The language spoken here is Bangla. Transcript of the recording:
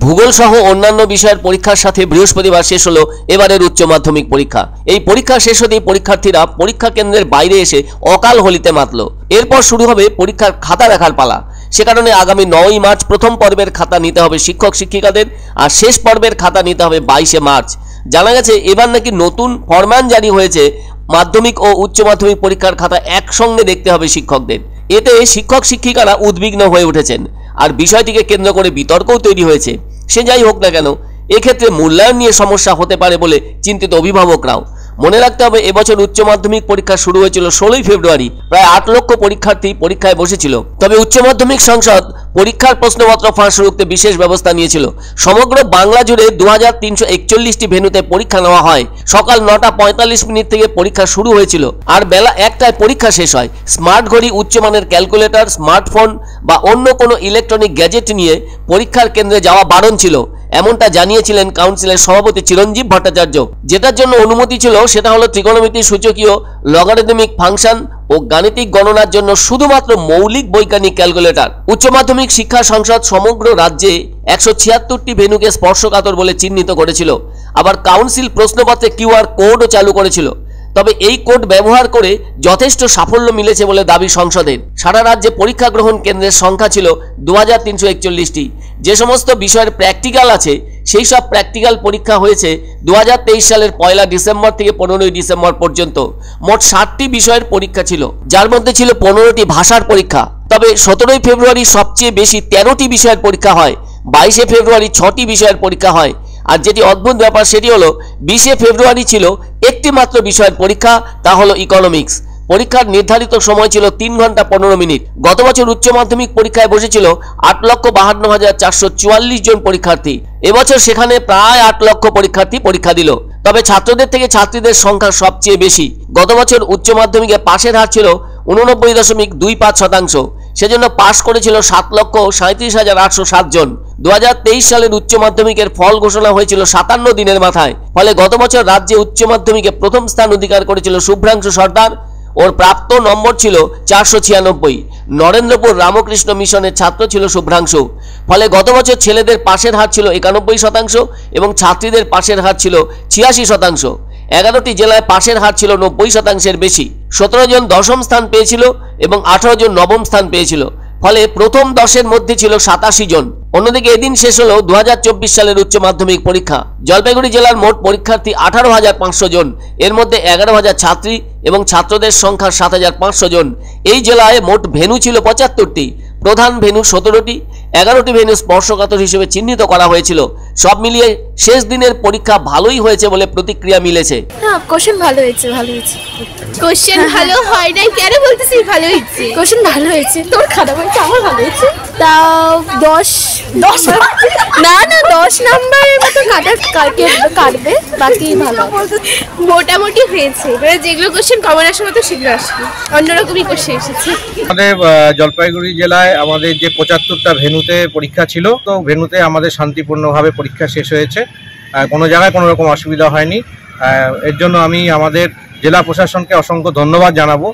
ভূগোল সহ অন্যান্য বিষয়ের পরীক্ষার সাথে বৃহস্পতিবার শেষ হলো এবারের উচ্চ মাধ্যমিক পরীক্ষা। এই পরীক্ষা শেষ হতেই পরীক্ষার্থীরা পরীক্ষা কেন্দ্রের বাইরে এসে অকাল হোলিতে মাতল। এরপর শুরু হবে পরীক্ষার খাতা দেখার পালা। সে কারণে আগামী 9ই মার্চ প্রথম পর্বের খাতা নিতে হবে শিক্ষক শিক্ষিকাদের, আর শেষ পর্বের খাতা নিতে হবে 22শে মার্চ। জানা গেছে এবার নাকি নতুন ফরমান জারি হয়েছে, মাধ্যমিক ও উচ্চ মাধ্যমিক পরীক্ষার খাতা একসঙ্গে দেখতে হবে শিক্ষকদের। এতে শিক্ষক শিক্ষিকারা উদ্বিগ্ন হয়ে উঠেছেন, আর বিষয়টিকে কেন্দ্র করে বিতর্কও তৈরি হয়েছে। সে যাই হোক না কেন, এক্ষেত্রে মূল্যায়ন নিয়ে সমস্যা হতে পারে বলে চিন্তিত অভিভাবকরাও। মনে রাখতে হবে, এবছর উচ্চ মাধ্যমিক পরীক্ষা শুরু হয়েছিল 16ই ফেব্রুয়ারি। প্রায় 8 লক্ষ পরীক্ষার্থী পরীক্ষায় বসেছিল। তবে উচ্চ মাধ্যমিক সংসদ পরীক্ষার প্রশ্নপত্র ফাঁস রুখতে বিশেষ ব্যবস্থা নিয়েছিল। সমগ্র বাংলা জুড়ে 2341টি ভেন্যুতে পরীক্ষা নেওয়া হয়। সকাল 9:45 থেকে পরীক্ষা শুরু হয়েছিল, আর বেলা 1টায় পরীক্ষা শেষ হয়। স্মার্ট ঘড়ি, উচ্চমানের ক্যালকুলেটর, স্মার্টফোন বা অন্য কোনো ইলেকট্রনিক গ্যাজেট নিয়ে পরীক্ষার কেন্দ্রে যাওয়া বারণ ছিল, এমনটা জানিয়েছিলেন কাউন্সিলের সভাপতি চিরঞ্জীব ভট্টাচার্য। যেটার জন্য অনুমতি ছিল সেটা হলো ত্রিকোণমিতি, সূচকীয়, লগারিদমিক ফাংশন ও গাণিতিক গণনার জন্য শুধুমাত্র মৌলিক বৈজ্ঞানিক ক্যালকুলেটর। উচ্চ মাধ্যমিক শিক্ষা সংসদ সমগ্র রাজ্যে 176টি ভেন্যুকে স্পর্শকাতর বলে চিহ্নিত করেছিল। আবার কাউন্সিল প্রশ্নপত্রে QR কোডও চালু করেছিল। তবে এই কোড ব্যবহার করে যথেষ্ট সাফল্য মিলেছে বলে দাবি সংসদের। সারা রাজ্যে পরীক্ষা গ্রহণ কেন্দ্রের সংখ্যা ছিল 2341টি। যে সমস্ত বিষয়ের প্র্যাকটিক্যাল আছে সেই সব প্র্যাকটিক্যাল পরীক্ষা হয়েছে 2023 সালের 1 ডিসেম্বর থেকে 15ই ডিসেম্বর পর্যন্ত। মোট 60টি বিষয়ের পরীক্ষা ছিল, যার মধ্যে ছিল 15টি ভাষার পরীক্ষা। তবে 17ই ফেব্রুয়ারি সবচেয়ে বেশি 13টি বিষয়ের পরীক্ষা হয়। 22শে ফেব্রুয়ারি 6টি বিষয়ের পরীক্ষা হয়। আর যেটি অদ্ভুত ব্যাপার সেটি হলো 20শে ফেব্রুয়ারি ছিল একটি মাত্র বিষয়ের পরীক্ষা, তা হলো ইকোনমিক্স। পরীক্ষার নির্ধারিত সময় ছিল 3 ঘন্টা 15 মিনিট। গত বছর উচ্চ মাধ্যমিক পরীক্ষায় বসেছিল 8,52,444 জন পরীক্ষার্থী। এবছর সেখানে প্রায় 8 লক্ষ পরীক্ষার্থী পরীক্ষা দিল। তবে ছাত্রদের থেকে ছাত্রীদের সংখ্যা সবচেয়ে বেশি। গত বছর উচ্চ মাধ্যমিকে পাশের হার ছিল 89.25%। সেজন্য পাশ করেছিল 7,37,807 জন। 2023 সালের উচ্চ মাধ্যমিকের ফল ঘোষণা হয়েছিল 57 দিনের মাথায়। ফলে গত বছর রাজ্যে উচ্চ মাধ্যমিকে প্রথম স্থান অধিকার করেছিল শুভ্রাংশু সর্দার। ওর প্রাপ্ত নম্বর ছিল 496। নরেন্দ্রপুর রামকৃষ্ণ মিশনের ছাত্র ছিল শুভ্রাংশু। ফলে গত বছর ছেলেদের পাশের হার ছিল 91% এবং ছাত্রীদের পাশের হার ছিল 86%। 11টি জেলায় পাশের হার ছিল 90%-এর বেশি। 17 জন দশম স্থান পেয়েছিল এবং 18 জন নবম স্থান পেয়েছিল। ফলে প্রথম 10-এর মধ্যে ছিল 87 জন। অন্যদিকে এদিন শেষ হলো 2024 সালের উচ্চ মাধ্যমিক পরীক্ষা। জলপাইগুড়ি জেলার মোট পরীক্ষার্থী 18,500 জন। এর মধ্যে 11,000 ছাত্রী এবং ছাত্রদের সংখ্যা 7,500 জন। এই জেলায় মোট ভেন্যু ছিল 75টি। প্রধান ভেন্যু 17টি। 11টি ভেন্যু স্পর্শকাতর হিসেবে চিহ্নিত করা হয়েছিল। সব মিলিয়ে শেষ দিনের পরীক্ষা ভালোই হয়েছে বলে প্রতিক্রিয়া মিলেছে। হ্যাঁ, কোশ্চেন ভালো হয়েছে, ভালো হয়েছে। কোশ্চেন ভালো হয় নাই কেন বলতেছিস? ভালো হয়েছে, কোশ্চেন ভালো হয়েছে। তোর খারাপ হয়েছে, আমার ভালো হয়েছে। তাও 10 না 10 নাম্বারের মতো কাটবে, বাকি ভালো মোটামুটি হয়েছে। মানে যেগুলো কোশ্চেন কমন আসার মতো সেগুলো আসবে, অন্যরকমই কোশ্চেন এসেছে। আমাদের জলপাইগুড়ি জেলায় আমাদের যে 75টা ভেন্যুতে পরীক্ষা ছিল, তো ভেন্যুতে আমাদের শান্তিপূর্ণভাবে পরীক্ষা শেষ হয়েছে। কোনো জায়গায় কোনো রকম অসুবিধা হয়নি। এর জন্য আমি আমাদের জেলা প্রশাসনকে অসংখ্য ধন্যবাদ জানাবো।